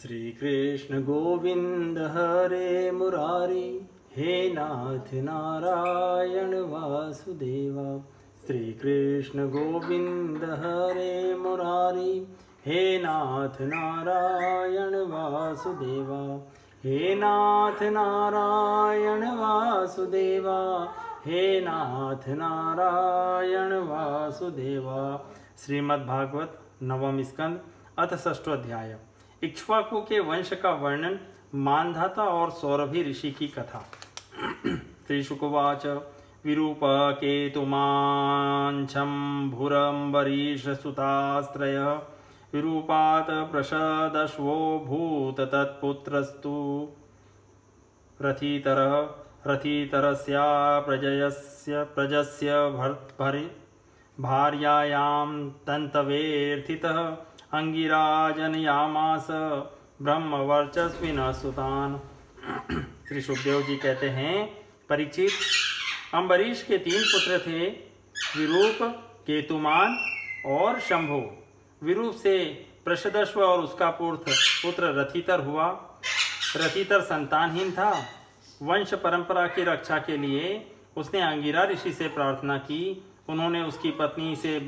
श्री कृष्ण गोविंद हरे मुरारी, हे नाथ नारायण वासुदेवा। श्री कृष्ण गोविंद हरे मुरारी, हे नाथ नारायण वासुदेवा। हे नाथ नारायण वासुदेवा, हे नाथ नारायण वासुदेवा। श्रीमद्भागवत नवम स्कंद अथ षष्ठो अध्याय। इक्ष्वाकु के वंश का वर्णन, मानधाता और सौरभी ऋषि की कथा। श्री शुकवाच विरूपकेतुमांछं भूरंबरीश सुतास्त्रय विरूपात प्रषदश्वो भूत तत्पुत्रस्तु रथितरस्या प्रजस्य भार्यायां तन्तवेर्थितः अंगिराजनयामास ब्रह्मवर्चस्विनः सुतान्। श्री सुखदेव जी कहते हैं, परीक्षित, अम्बरीश के 3 पुत्र थे, विरूप, केतुमान और शंभु। विरूप से प्रषदश्व और उसका पुत्र रथितर हुआ। रथितर संतानहीन था। वंश परंपरा की रक्षा के लिए उसने अंगिरा ऋषि से प्रार्थना की। उन्होंने उसकी पत्नी से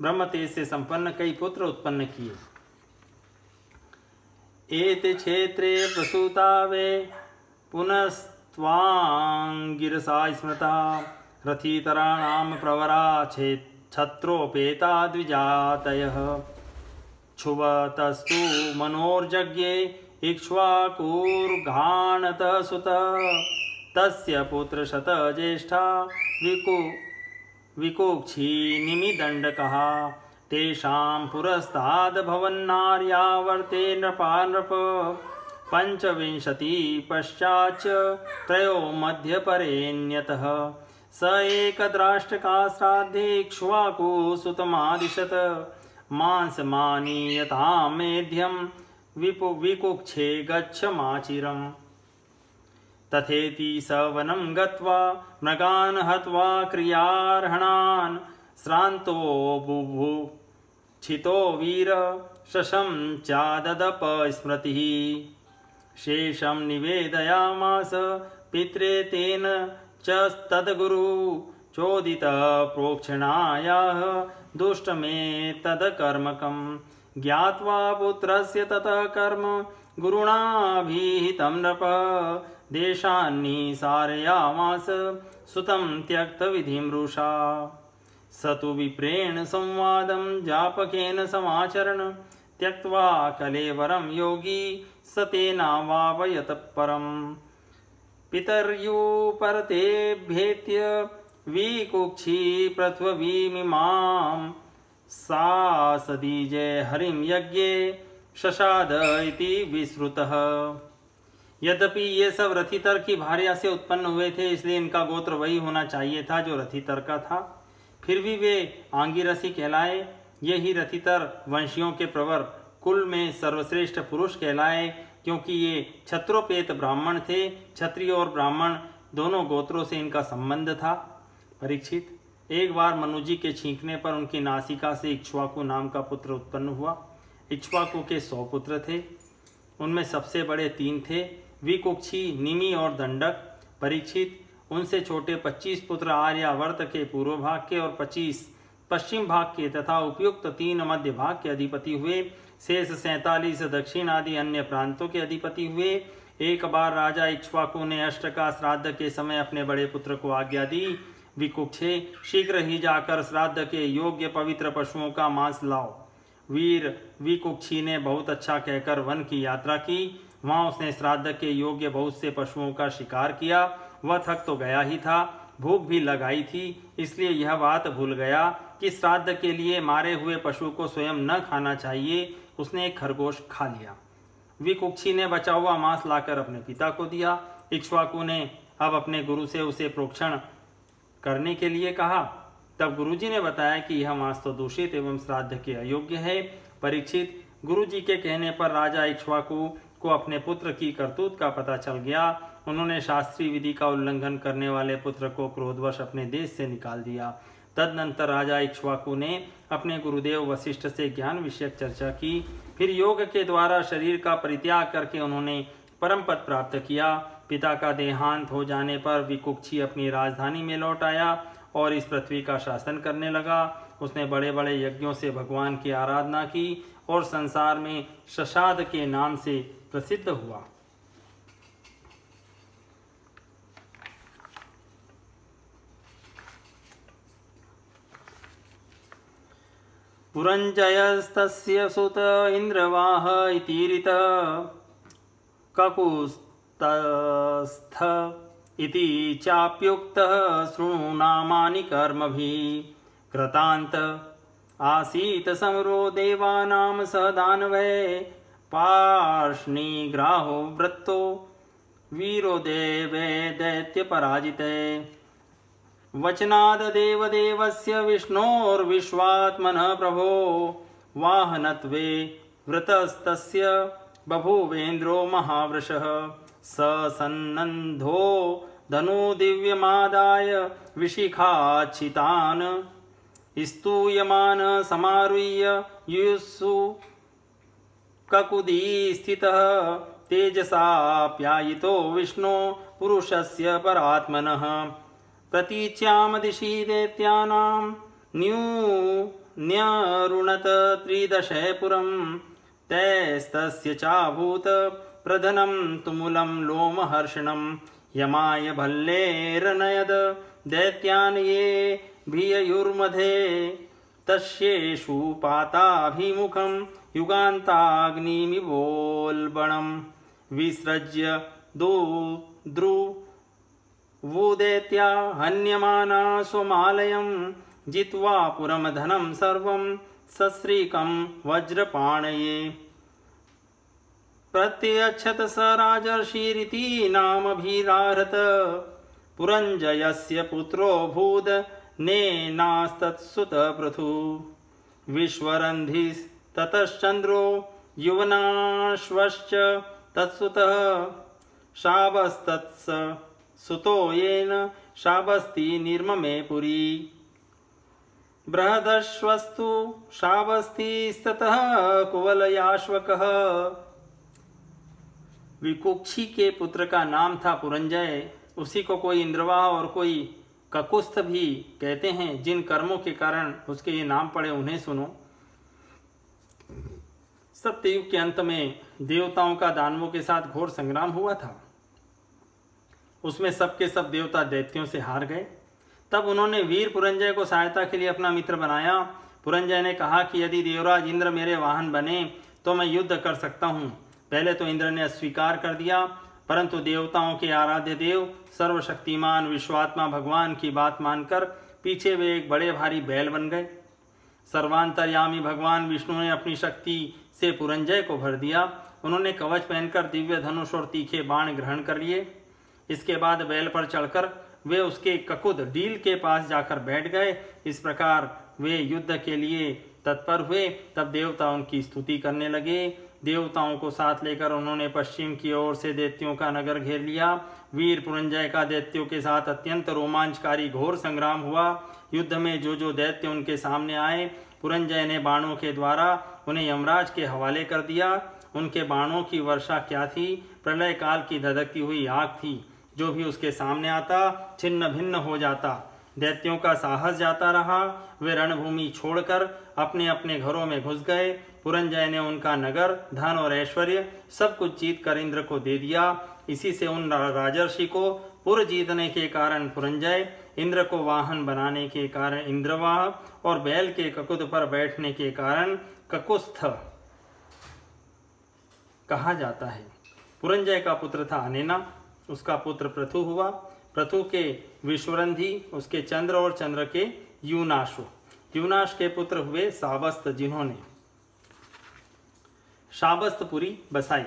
ब्रह्मतेज से संपन्न कई पुत्र उत्पन्न किए। एते क्षेत्रे प्रसूता वे पुनस्त्वांगिरसा स्मृता रथितराणाम प्रवरा छत्रोपेता द्विजातयः। क्षुवतस्तु मनोर्जज्ञे इक्ष्वाकुर्घाणतः सुतः तस्य पुत्र शत ज्येष्ठा विकुक्षी निमिदण्डकः। तेषां पुरस्ताद् भवन्नार्यावर्ते नृपा नृप 25 पश्चाच्च त्रयो मध्यपरेण्यतः। स एकदराष्ट्रका श्राद्धे इक्ष्वाकु सुतमादिशत मांसमानीयतां मेध्यं विकुक्षे गच्छमाचिरम्। तथेति स वनं गत्वा मृगान् हत्वा क्रियार्हणान् श्रान्तो बुभुक्षितो वीर शशं चाददप स्मृतिः। शेषं निवेदयामास पित्रे तेन च तद्गुरु चोदित प्रोक्षणायाः दुष्टमे तदकर्मकम्। ज्ञात्वा पुत्रस्य ततः कर्म गुरुणाभिहितं नृप देशान्निसारयामास सुतं त्यक्तविधिं रुषा। स तु विप्रेण संवादं जापकेन समाचरन् त्यक्त्वा कलेवरं योगी स तेनावावयत परम्। पितर्युपरतेभ्येत्य विकुक्षी प्रथ्वीमिमां सा सदीजे हरिं यज्ञे शशाद इति विश्रुतः। यद्यपि ये सब रथितर की भार्या से उत्पन्न हुए थे, इसलिए इनका गोत्र वही होना चाहिए था जो रथितर का था। फिर भी वे आंगिरसी कहलाए। ये ही रथितर वंशियों के प्रवर, कुल में सर्वश्रेष्ठ पुरुष कहलाए, क्योंकि ये छत्रोपेत ब्राह्मण थे। क्षत्रिय और ब्राह्मण दोनों गोत्रों से इनका संबंध था। परीक्षित, एक बार मनुजी के छींकने पर उनकी नासिका से इक्ष्वाकु नाम का पुत्र उत्पन्न हुआ। इक्ष्वाकु के 100 पुत्र थे। उनमें सबसे बड़े 3 थे, विकुक्षी, निमि और दंडक। परीक्षित, उनसे छोटे 25 पुत्र आर्यावर्त के पूर्व भाग के और 25 पश्चिम भाग के तथा उपयुक्त 3 मध्य भाग के अधिपति हुए। शेष 47 दक्षिण आदि अन्य प्रांतों के अधिपति हुए। एक बार राजा इक्ष्वाकु ने अष्टका श्राद्ध के समय अपने बड़े पुत्र को आज्ञा दी, विकुक्षे, शीघ्र ही जाकर श्राद्ध के योग्य पवित्र पशुओं का मांस लाओ। वीर विकुक्षी ने बहुत अच्छा कहकर वन की यात्रा की। वहां उसने श्राद्ध के योग्य बहुत से पशुओं का शिकार किया। वह थक तो गया ही था, भूख भी लगाई थी, इसलिए यह बात भूल गया कि श्राद्ध के लिए मारे हुए पशु को स्वयं न खाना चाहिए। उसने एक खरगोश खा लिया। विकुक्षी ने बचा हुआ मांस लाकर अपने पिता को दिया। इक्ष्वाकु ने अब अपने गुरु से उसे प्रोक्षण करने के लिए कहा। तब गुरुजी ने बताया कि यह मांस तो दूषित एवं श्राद्ध के अयोग्य है। परीक्षित, गुरुजी के कहने पर राजा इक्ष्वाकु को अपने पुत्र की करतूत का पता चल गया। उन्होंने शास्त्रीय विधि का उल्लंघन करने वाले पुत्र को क्रोधवश अपने देश से निकाल दिया। तदनंतर राजा इक्ष्वाकु ने अपने गुरुदेव वशिष्ठ से ज्ञान विषयक चर्चा की। फिर योग के द्वारा शरीर का परित्याग करके उन्होंने परम पद प्राप्त किया। पिता का देहांत हो जाने पर विकुक्षी अपनी राजधानी में लौट आया और इस पृथ्वी का शासन करने लगा। उसने बड़े बड़े यज्ञों से भगवान की आराधना की और संसार में शशाद के नाम से प्रसिद्ध हुआ। पुरञ्जयस्तस्य सुत इन्द्रवाह इति ऋतः ककुत्स्थः इति चाप्युक्तः शृणु नामानि कर्मभिः कृतान्त आसीत् समरो देवानां स दानवैः पार्ष्णिग्राहो वृत्तो वीरो देवे दैत्यपराजिते वचनाद देवदेवस्य विष्णोर्विश्वात्मनः प्रभो वाहनत्वे वृतस्तस्य बभूवेन्द्रो महावृषः स सन्नन्धो धनुदिव्यमादाय विशिखाच्छितान् स्तूयमान समारुह्य युयुत्सु ककुदी स्थितः तेजसाप्यायितो विष्णो पुरुषस्य परात्मनः प्रतीच्यां दिशि दैत्यानां न्यरुणत त्रिदशपुरं तैस्तस्य चाभूत प्रधनं तुमुलं लोमहर्षणं यमाय भल्लेरनयद दैत्यान् ये भिययुर्मध्ये तस्येषु पाताभिमुखं युगान्ताग्निमिवोल्बणं विसृज्य वुदैत्या हन्यमाना स्वमालयं जित्वा पुरं धनं सर्वं सश्रीकं वज्रपाणये प्रत्यक्षत स राजर्षिरिति नामभिराहत पुरञ्जयस्य पुत्रो भूद नेनास्तत्सुत पृथु विश्वरन्धिस्ततश्चन्द्रो युवनाश्वश्च तत्सुतः शाबस्तत्स सुतो येन शाबस्ति निर्ममे पुरी बृहदश्वस्तु शाबस्तिस्ततः कुवलयाश्वकः। विकुक्षी के पुत्र का नाम था पुरंजय। उसी को कोई इंद्रवाह और कोई ककुस्थ भी कहते हैं। जिन कर्मों के कारण उसके ये नाम पड़े उन्हें सुनो। सत्ययुग के अंत में देवताओं का दानवों के साथ घोर संग्राम हुआ था। उसमें सबके सब देवता दैत्यों से हार गए। तब उन्होंने वीर पुरंजय को सहायता के लिए अपना मित्र बनाया। पुरंजय ने कहा कि यदि देवराज इंद्र मेरे वाहन बने तो मैं युद्ध कर सकता हूँ। पहले तो इंद्र ने अस्वीकार कर दिया, परंतु देवताओं के आराध्य देव सर्वशक्तिमान विश्वात्मा भगवान की बात मानकर पीछे वे एक बड़े भारी बैल बन गए। सर्वांतर्यामी भगवान विष्णु ने अपनी शक्ति से पुरंजय को भर दिया। उन्होंने कवच पहनकर दिव्य धनुष और तीखे बाण ग्रहण कर लिए। इसके बाद बैल पर चढ़कर वे उसके ककुद डील के पास जाकर बैठ गए। इस प्रकार वे युद्ध के लिए तत्पर हुए। तब देवता उनकी स्तुति करने लगे। देवताओं को साथ लेकर उन्होंने पश्चिम की ओर से दैत्यों का नगर घेर लिया। वीर पुरंजय का दैत्यों के साथ अत्यंत रोमांचकारी घोर संग्राम हुआ। युद्ध में जो दैत्य उनके सामने आए, पुरंजय ने बाणों के द्वारा उन्हें यमराज के हवाले कर दिया। उनके बाणों की वर्षा क्या थी? प्रलय काल की धधकती हुई आग थी। जो भी उसके सामने आता छिन्न भिन्न हो जाता। दैत्यों का साहस जाता रहा। वे रणभूमि छोड़कर अपने अपने घरों में घुस गए। पुरंजय ने उनका नगर, धन और ऐश्वर्य सब कुछ जीत कर इंद्र को दे दिया। इसी से उन राजर्षि को पुर जीतने के कारण पुरंजय, इंद्र को वाहन बनाने के कारण इंद्रवाह और बैल के ककुद पर बैठने के कारण ककुस्थ कहा जाता है। पुरंजय का पुत्र था अनेना, उसका पुत्र पृथु हुआ। पृथु के विश्वरंधी, उसके चंद्र और चंद्र के यूनाशु। यूनाश के पुत्र हुए शाबस्त, जिन्होंने शाबस्तपुरी बसाई।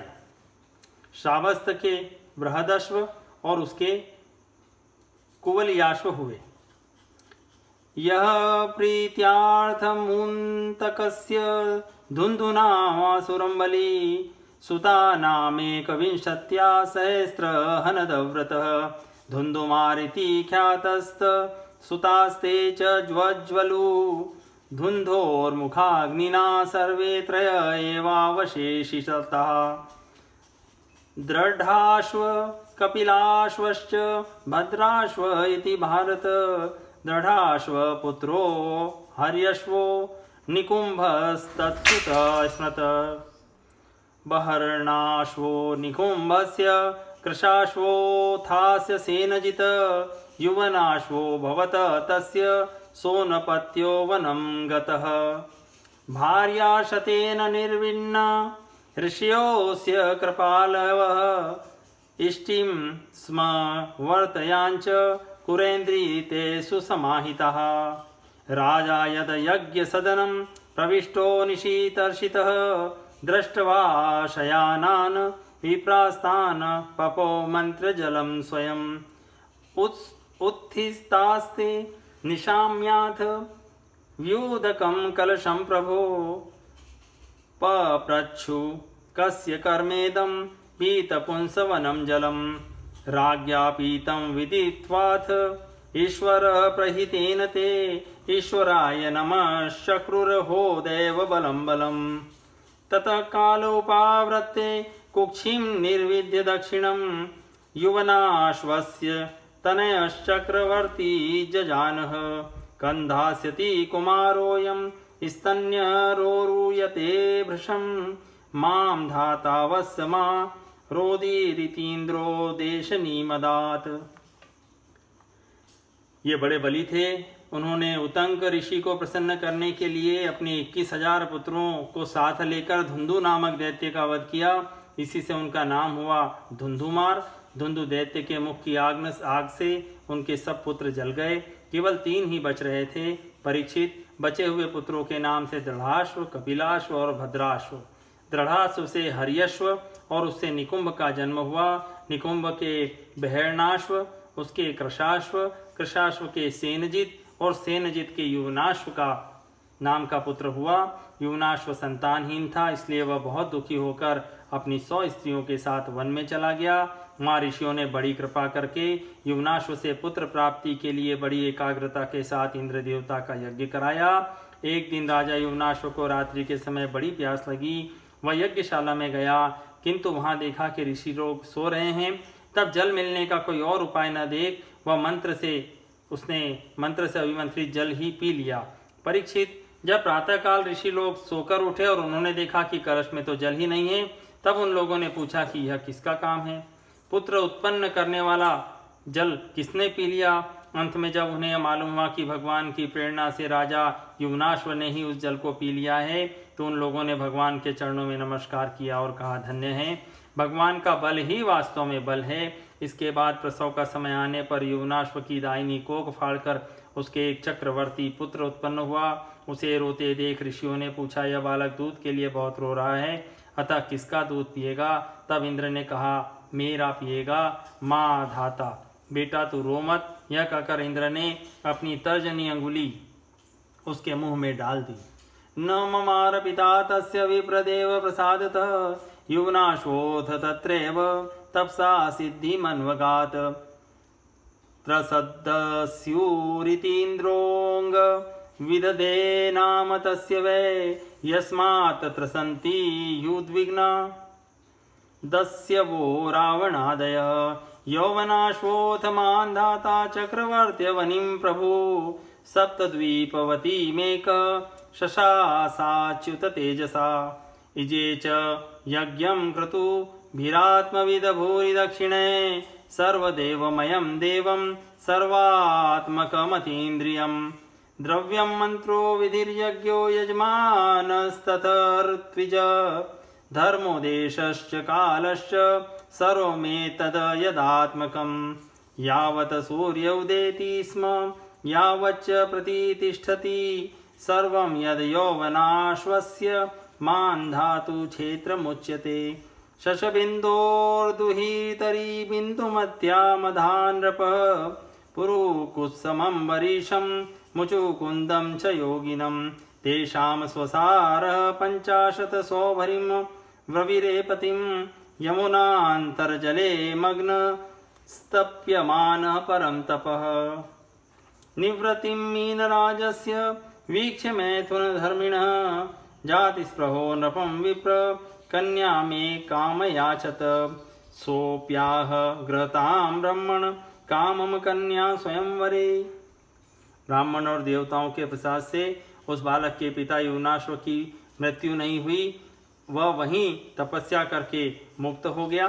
शाबस्त के बृहदश्व और उसके कुवलयाश्व हुए। यह प्रीत्यार्थमुन्तकस्य धुन्धुनासुरं बली सुता नामेकविंशत्या सहस्रहनदव्रतः धुन्धुमारिति ख्यातस्त सुतास्ते च ज्वज्वलु धुन्धोर्मुखाग्निना सर्वे त्रय एवावशेषितः। दृढाश्व कपिलाश्वश्च भद्राश्व इति भारत। दृढाश्व पुत्रो हर्यश्वो निकुम्भस्तत्सुतः स्मृत। बहर्णाश्वो निकुम्भस्य कृशाश्वोऽथास्य सेनजित्। युवनाश्वो भवत तस्य सोनपत्यो वनं गतः। भार्या शतेन निर्विण्ण ऋषयोऽस्य कृपालवः। इष्टिं स्म वर्तयांच कुरेन्द्रिते सुसमाहितः। राजा यद यज्ञसदनं प्रविष्टो निशीतर्षितः। दृष्ट्वा शयानान् विप्रास्तान् पपो मन्त्रजलं स्वयं। उत्थितास्ते निशाम्याथ व्यूदकं कलशं प्रभो। पप्रच्छु कस्य कर्मेदं पीतपुंसवनं जलम्। राज्ञा पीतं विदित्वाथ ईश्वरः प्रहितेन ते। ईश्वराय नमः शक्रुर्हो देव बलं बलम्। ततः कालोपावृत्ते कुक्षिं निर्विद्य दक्षिणं। युवनाश्वस्य तनयश्चक्रवर्ती जजानः। कन्धास्यति कुमारोऽयं स्तन्यरोरुयते भृशं। मां धातावस्य मा रोदीरितीन्द्रो देशनीमदात्। ये बड़े बली थे। उन्होंने उतंक ऋषि को प्रसन्न करने के लिए अपने 21,000 पुत्रों को साथ लेकर धुंधु नामक दैत्य का वध किया। इसी से उनका नाम हुआ धुंधुमार। धुंधु दैत्य के मुख की आग से उनके सब पुत्र जल गए। केवल 3 ही बच रहे थे। परीक्षित, बचे हुए पुत्रों के नाम से दृढ़ाश्व, कपिलाश्व और भद्राश्व। दृढ़ाश्व से हर्यश्व और उससे निकुंभ का जन्म हुआ। निकुंभ के बहरणाश्व, उसके कृशाश्व, कृशाश्व के सेनजित और सेनजित के युवनाश्व का नाम का पुत्र हुआ। युवनाश्व संतानहीन था, इसलिए वह बहुत दुखी होकर अपनी 100 स्त्रियों के साथ वन में चला गया। वहाँ ऋषियों ने बड़ी कृपा करके युवनाश्व से पुत्र प्राप्ति के लिए बड़ी एकाग्रता के साथ इंद्र देवता का यज्ञ कराया। एक दिन राजा युवनाश्व को रात्रि के समय बड़ी प्यास लगी। वह यज्ञशाला में गया, किंतु वहाँ देखा कि ऋषि लोग सो रहे हैं। तब जल मिलने का कोई और उपाय न देख वह उसने मंत्र से अभिमंत्रित जल ही पी लिया। परीक्षित, जब प्रातःकाल ऋषि लोग सोकर उठे और उन्होंने देखा कि कलश में तो जल ही नहीं है, तब उन लोगों ने पूछा कि यह किसका काम है? पुत्र उत्पन्न करने वाला जल किसने पी लिया? अंत में जब उन्हें मालूम हुआ कि भगवान की प्रेरणा से राजा युवनाश्व ने ही उस जल को पी लिया है, तो उन लोगों ने भगवान के चरणों में नमस्कार किया और कहा, धन्य है, भगवान का बल ही वास्तव में बल है। इसके बाद प्रसव का समय आने पर युवनाश्व की दाहिनी कोख फाड़कर उसके एक चक्रवर्ती पुत्र उत्पन्न हुआ। उसे रोते देख ऋषियों ने पूछा, यह बालक दूध के लिए बहुत रो रहा है, अतः किसका दूध पिएगा? तब इंद्र ने कहा, मेरा पिएगा। माँ धाता, बेटा तू रो मत। यह कहकर इंद्र ने अपनी तर्जनी अंगुली उसके मुंह में डाल दी। न ममार पिता तस्य विप्रदेव प्रसादतः। युवनाश्वोऽथ तत्रैव तपसा सिद्धिमन्वगात्। त्रसद्दस्यूरितीन्द्रोऽङ्ग विदधे नाम तस्य वै। यस्मात् तत्र सन्ति युद्विग्ना दस्यवो रावणादयः। यौवनाश्वोऽथ मान्धाता चक्रवर्त्यवनिं प्रभु। सप्तद्वीपवतीमेक शशासाच्युत तेजसा। इजे च यज्ञं क्रतुभिरात्मविद भूरि दक्षिणे। सर्वदेवमयं देवं सर्वात्मकमतीन्द्रियं। द्रव्यं मन्त्रो विधिर्यज्ञो यजमानस्ततर्त्विज। धर्मो देशश्च कालश्च सर्वमेतद् यदात्मकं। यावत् सूर्य उदेति स्म यावच्च प्रतितिष्ठति। सर्वं यद् यौवनाश्वस्य मान्धातु क्षेत्रमुच्यते। शशबिन्दोर्दुहितरी बिन्दुमध्यामधानृपः। पुरुकुत्समं वरीशं मुचुकुन्दं च योगिनं। तेषां स्वसारः 50 सौभरिं व्रविरेपतिं। यमुनान्तर्जले मग्न स्तप्यमानः परं तपः। निवृत्तिं मीनराजस्य वीक्ष मैथुन धर्मिणः जाति स्पृहो नृपं विप्र कन्या में काम याचत सोप्याह गृहतां ब्रह्मण कामम कन्या स्वयंवरे। ब्राह्मण और देवताओं के प्रसाद से उस बालक के पिता युवनाश्व की मृत्यु नहीं हुई, वह वहीं तपस्या करके मुक्त हो गया।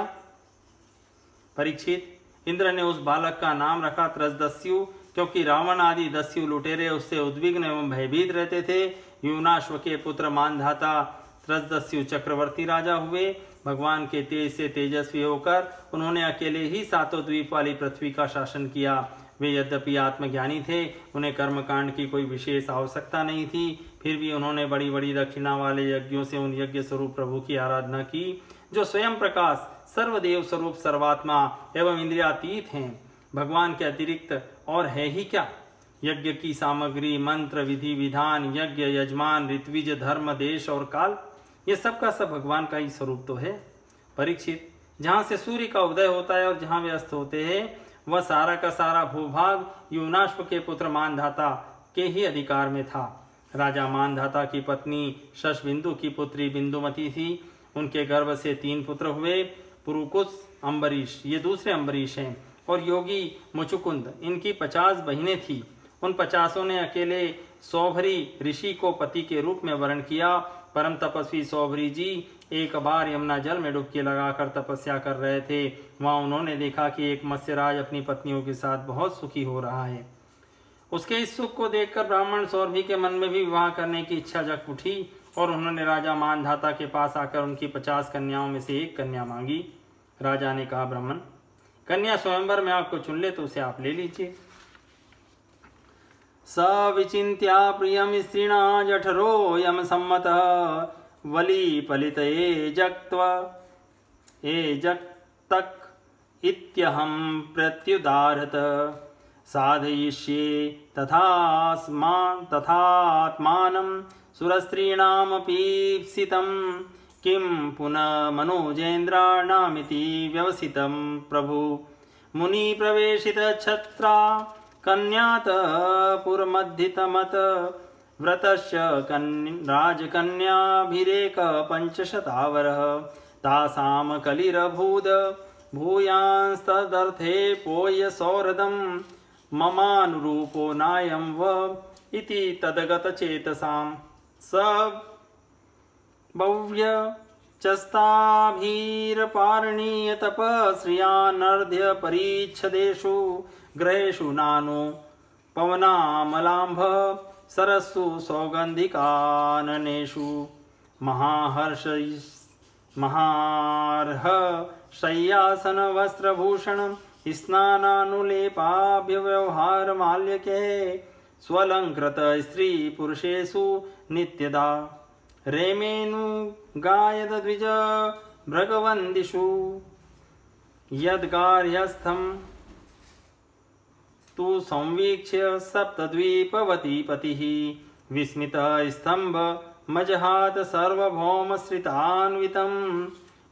परीक्षित, इंद्र ने उस बालक का नाम रखा त्रसदस्यु, क्योंकि रावण आदि दस्यु लुटेरे उससे उद्विग्न एवं भयभीत रहते थे। युवनाश्व के पुत्र मानधाता त्रसदस्यु चक्रवर्ती राजा हुए। भगवान के तेज से तेजस्वी होकर उन्होंने अकेले ही सातों द्वीप वाली पृथ्वी का शासन किया। वे यद्यपि आत्मज्ञानी थे, उन्हें कर्मकांड की कोई विशेष आवश्यकता नहीं थी, फिर भी उन्होंने बड़ी बड़ी दक्षिणा वाले यज्ञों से उन यज्ञ स्वरूप प्रभु की आराधना की, जो स्वयं प्रकाश, सर्वदेव स्वरूप, सर्वात्मा एवं इंद्रियातीत हैं। भगवान के अतिरिक्त और है ही क्या? यज्ञ की सामग्री, मंत्र, विधि विधान, यज्ञ, यजमान, ऋत्विज, धर्म, देश और काल, ये सब का सब भगवान का ही स्वरूप तो है। परीक्षित, जहाँ से सूर्य का उदय होता है और जहाँ वे अस्त होते हैं, वह सारा का सारा भूभाग युवनाश्व के पुत्र मानधाता के ही अधिकार में था। राजा मानधाता की पत्नी शशबिंदु की पुत्री बिंदुमती थी। उनके गर्भ से 3 पुत्र हुए, पुरुकुस, अम्बरीश, ये दूसरे अम्बरीश हैं, और योगी मुचुकुंद, इनकी 50 बहिनें थी। उन 50 ने अकेले सौभरी ऋषि को पति के रूप में वर्ण किया। परम तपस्वी सौभरी जी एक बार यमुना जल में डुबकी लगाकर तपस्या कर रहे थे। वहां उन्होंने देखा कि एक मत्स्यराज अपनी पत्नियों के साथ बहुत सुखी हो रहा है। उसके इस सुख को देखकर ब्राह्मण सौरभी के मन में भी विवाह करने की इच्छा जग उठी, और उन्होंने राजा मानधाता के पास आकर उनकी 50 कन्याओं में से एक कन्या मांगी। राजा ने कहा, ब्राह्मण, कन्या स्वयंवर में आपको चुन ले तो उसे आप ले लीजिए। स विचिन्त्या प्रियं स्त्रीणा जठरो यम सम्मतः वली पलित एजक्तक इत्यहं प्रत्युदारत साधयिष्ये तथात्मानं सुरस्त्रीणामपीप्सितं किं पुनः मनोजेन्द्राणामिति व्यवसितं प्रभु मुनि प्रवेशित छत्रा कन्यात पुरमद्धितमत व्रतस्य राजकन्याभिरेक 500 तासाम कलिरभूद भूयांस्तदर्थे पोय सौहृदं ममानुरूपो नायं व इति तदगत चेतसां स भव्य चस्ताभीरपारणीय तपश्रियानर्ध्य परीच्छदेषु ग्रहेषु नानो पवनामलाम्भ सरस्सु सौगन्धिकाननेषु महार्ह शय्यासन वस्त्रभूषण स्नानानुलेपाभ्यव्यवहार माल्यके स्वलंकृत स्त्री पुरुषेषु नित्यदा रेमेनु गायद द्विज भृगवन्दिषु यद्गार्हस्थं तु संवीक्ष्य सप्तद्वीपवती पतिः विस्मितः स्तंभ मजहात सर्वभौमश्रितान्वितम्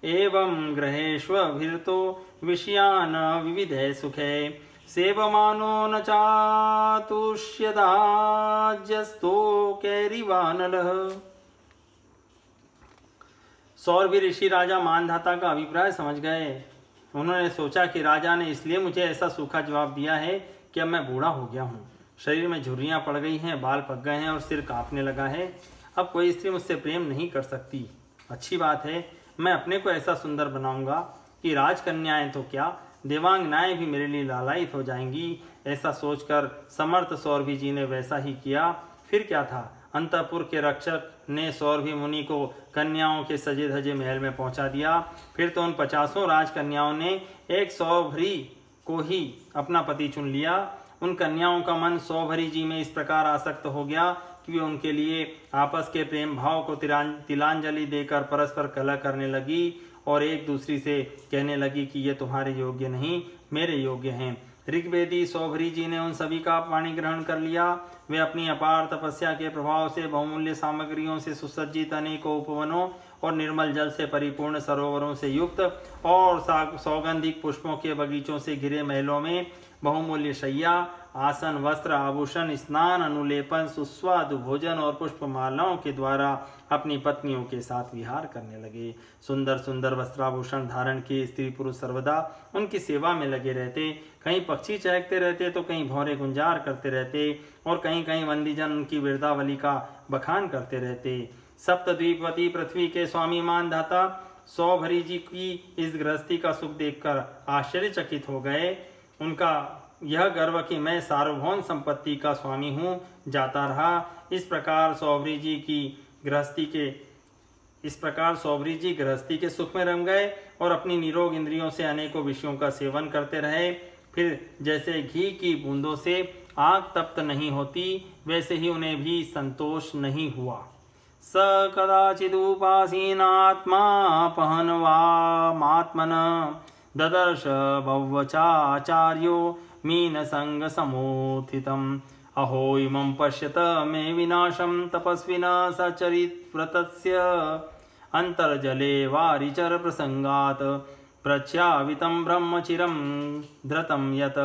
एवं ग्रहेष्वभिरतो विषयान् विविधे सुखे सेवमानो न चातुष्यदाज्यस्तो कैरिवानलः। सौरभी ऋषि राजा मानधाता का अभिप्राय समझ गए। उन्होंने सोचा कि राजा ने इसलिए मुझे ऐसा सूखा जवाब दिया है कि अब मैं बूढ़ा हो गया हूँ, शरीर में झुर्रियाँ पड़ गई हैं, बाल पक गए हैं और सिर कांपने लगा है। अब कोई स्त्री मुझसे प्रेम नहीं कर सकती। अच्छी बात है, मैं अपने को ऐसा सुंदर बनाऊंगा कि राजकन्याएं तो क्या, देवांगनाएं भी मेरे लिए लालायित हो जाएंगी। ऐसा सोचकर समर्थ सौरभी जी ने वैसा ही किया। फिर क्या था, अंतपुर के रक्षक ने सौरभी मुनि को कन्याओं के सजे धजे महल में पहुंचा दिया। फिर तो उन 50 राजकन्याओं ने एक सौभरी को ही अपना पति चुन लिया। उन कन्याओं का मन सौभरी जी में इस प्रकार आसक्त हो गया कि वे उनके लिए आपस के प्रेम भाव को तिलांजलि देकर परस्पर कलह करने लगी और एक दूसरी से कहने लगी कि ये तुम्हारे योग्य नहीं, मेरे योग्य हैं। ऋग्वेदी सौभरी जी ने उन सभी का वाणी ग्रहण कर लिया। वे अपनी अपार तपस्या के प्रभाव से बहुमूल्य सामग्रियों से सुसज्जित अनेकों उपवनों और निर्मल जल से परिपूर्ण सरोवरों से युक्त और सौगंधिक पुष्पों के बगीचों से घिरे महलों में बहुमूल्य शैया, आसन, वस्त्र, आभूषण, स्नान, अनुलेपन, सुस्वादु भोजन और पुष्पमालाओं के द्वारा अपनी पत्नियों के साथ विहार करने लगे। सुंदर सुंदर वस्त्राभूषण धारण किए स्त्री पुरुष सर्वदा उनकी सेवा में लगे रहते। कहीं पक्षी चहकते रहते तो कहीं भौरे गुंजार करते रहते और कहीं कहीं वंदीजन उनकी वीरतावली का बखान करते रहते। सप्तद्वीपवती पृथ्वी के स्वामी मानधाता सौभरी जी की इस गृहस्थी का सुख देखकर आश्चर्यचकित हो गए। उनका यह गर्व कि मैं सार्वभौम संपत्ति का स्वामी हूँ जाता रहा। इस प्रकार सौभरी जी गृहस्थी के सुख में रम गए और अपनी निरोग इंद्रियों से अनेकों विषयों का सेवन करते रहे। फिर जैसे घी की बूंदों से आग तप्त नहीं होती, वैसे ही उन्हें भी संतोष नहीं हुआ। स कदाचिदुपासीनात्मा पहनवामात्मन ददर्श भवचाचार्यो मीनसंग समोत्थितम्। अहो इमं पश्यत मे विनाशं तपस्विना सचरितव्रतस्य अन्तर्जले वारिचर प्रसंगात् प्रच्यावितं ब्रह्मचिरं धृतं यत्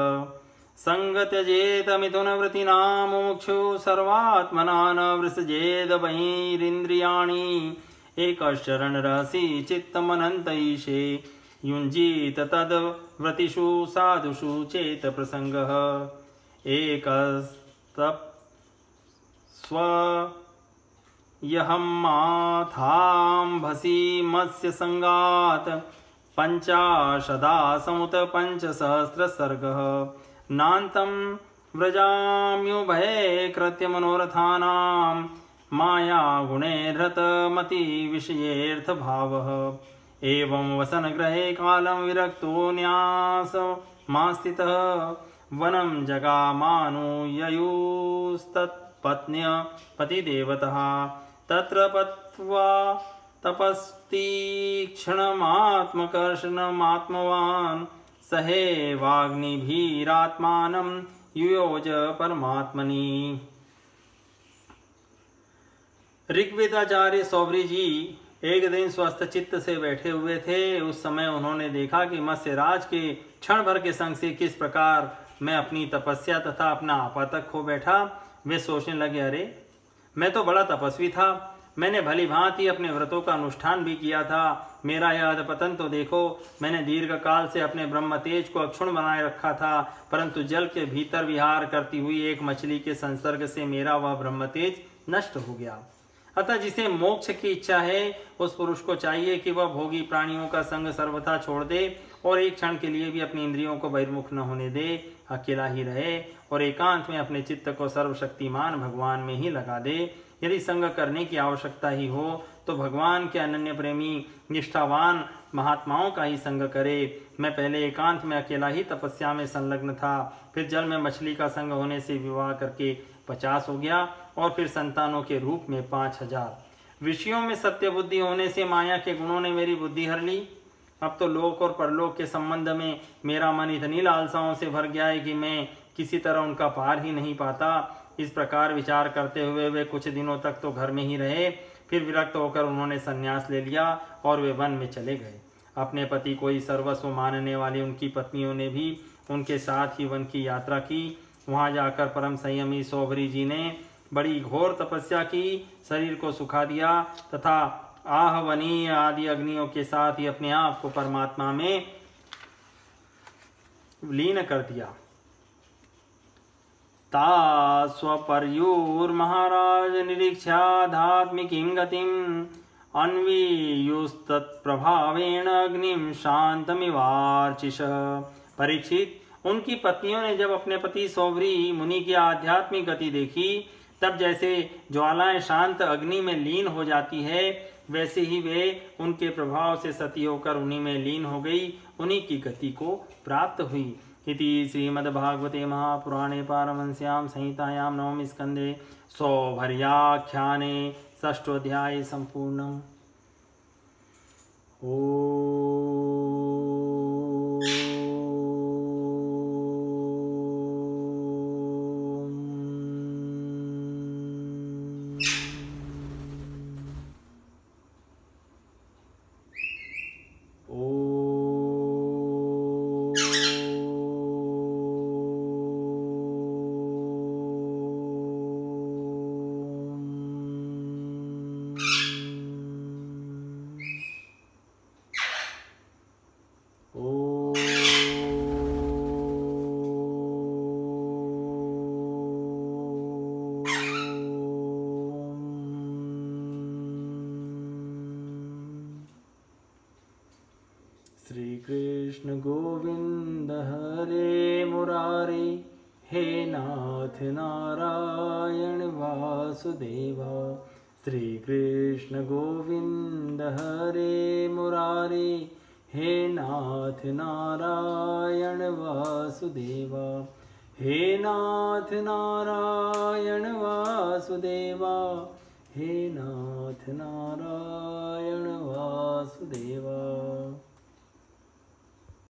संगत्यजेत मिथुनवृत्तिना मुमुक्षु सर्वात्मना न वृसजेद बहिरिन्द्रियाणि एकश्चरण रहसि चित्तमनन्तैषे युञ्जीत तद्व्रतिषु साधुषु चेत प्रसंगः एकस्तप्स्वयहं माथाम्भसि मत्स्य संगात् पंचाशदा समुत पंचसहस्रसर्गः नान्तं व्रजाम्युभये कृत्य मनोरथानां माया गुणैर्हतमति विषयेऽर्थ भावः। एवं वसन ग्रहे कालं विरक्तो न्यासमास्थितः वनं जगामानुययुस्तत्पत्न्य पतिदेवतः तत्र पत्वा तपस्तीक्ष्णमात्मकर्षणमात्मवान् सहेवाग्निभिरात्मानं युयोज परमात्मनि। ऋग्वेदाचार्य सौभरी जी एक दिन स्वस्थ चित्त से बैठे हुए थे। उस समय उन्होंने देखा कि मत्स्यराज के क्षण भर के संग से किस प्रकार मैं अपनी तपस्या तथा अपना आपा तक खो बैठा। वे सोचने लगे, अरे मैं तो बड़ा तपस्वी था, मैंने भली भांति अपने व्रतों का अनुष्ठान भी किया था। मेरा यह अधपतन तो देखो, मैंने दीर्घ काल से अपने ब्रह्म तेज को अक्षुण्ण बनाए रखा था, परंतु जल के भीतर विहार करती हुई एक मछली के संसर्ग से मेरा वह ब्रह्म तेज नष्ट हो गया। अतः जिसे मोक्ष की इच्छा है उस पुरुष को चाहिए कि वह भोगी प्राणियों का संग सर्वथा छोड़ दे और एक क्षण के लिए भी अपनी इंद्रियों को बहिर्मुख न होने दे, अकेला ही रहे और एकांत में अपने चित्त को सर्वशक्तिमान भगवान में ही लगा दे। यदि संग करने की आवश्यकता ही हो तो भगवान के अनन्य प्रेमी निष्ठावान महात्माओं का ही संग करे। मैं पहले एकांत में अकेला ही तपस्या में संलग्न था, फिर जल में मछली का संग होने से विवाह करके 50 हो गया और फिर संतानों के रूप में 5000। विषयों में सत्य बुद्धि होने से माया के गुणों ने मेरी बुद्धि हर ली। अब तो लोक और परलोक के संबंध में मेरा मन इतनी लालसाओं से भर गया है कि मैं किसी तरह उनका पार ही नहीं पाता। इस प्रकार विचार करते हुए वे कुछ दिनों तक तो घर में ही रहे, फिर विरक्त होकर उन्होंने संन्यास ले लिया और वे वन में चले गए। अपने पति को ही सर्वस्व मानने वाली उनकी पत्नियों ने भी उनके साथ ही वन की यात्रा की। वहां जाकर परम संयमी सौभरी जी ने बड़ी घोर तपस्या की, शरीर को सुखा दिया तथा आहवनीय आदि अग्नियों के साथ ही अपने आप को परमात्मा में लीन कर दिया। ता स्वपर्युर्महाराज निरीक्षाध्यात्मिकीं गतिम् अन्वीयुस्तत्प्रभावेण अग्निं शांतमिवार्चिषः। परीक्षित, उनकी पत्नियों ने जब अपने पति सौभरी मुनि की आध्यात्मिक गति देखी, तब जैसे ज्वालाएं शांत अग्नि में लीन हो जाती है, वैसे ही वे उनके प्रभाव से सती होकर उन्हीं में लीन हो गई, उन्हीं की गति को प्राप्त हुई। इति श्रीमद्भागवते महापुराणे पारमहंस्यां संहितायां नवम स्कंदे सौभर्याख्याने षष्ठोऽध्याय संपूर्णम्। ओम। श्री कृष्ण गोविंद हरे मुरारी, हे नाथ नारायण वासुदेवा। श्री कृष्ण गोविंद हरे मुरारी, हे नाथ नारायण वासुदेवा। हे नाथ नारायण वासुदेवा, हे नाथ नारायण वासुदेवा।